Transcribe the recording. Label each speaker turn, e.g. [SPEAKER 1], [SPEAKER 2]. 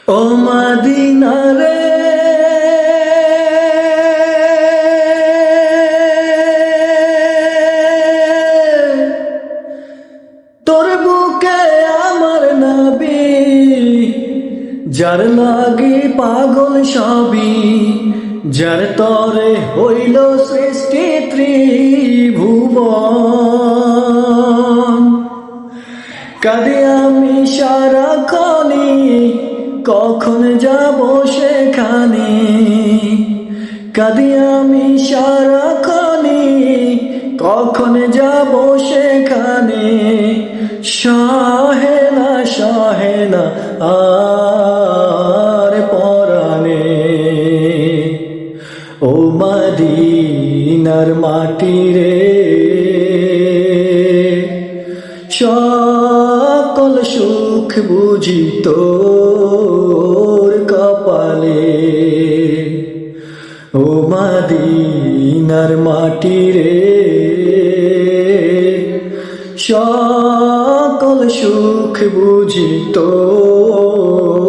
[SPEAKER 1] ও Medina রে, তোর বুকে আমার নবী, যার লাগি পাগল সবই, যার তরে হইল সৃষ্টি ত্রিভুবন। কাঁদি আমি সারাক্ষণই, কখন যাব সেখানে। কাঁদি আমি সারাক্ষণই, কখন যাব সেখানে। সহে না আর পরাণে। ও মদিনার মাটি রে, সকল সুখ বুঝি তোর কপালে। ও মদিনার মাটি রে, সকল সুখ বুঝি তোর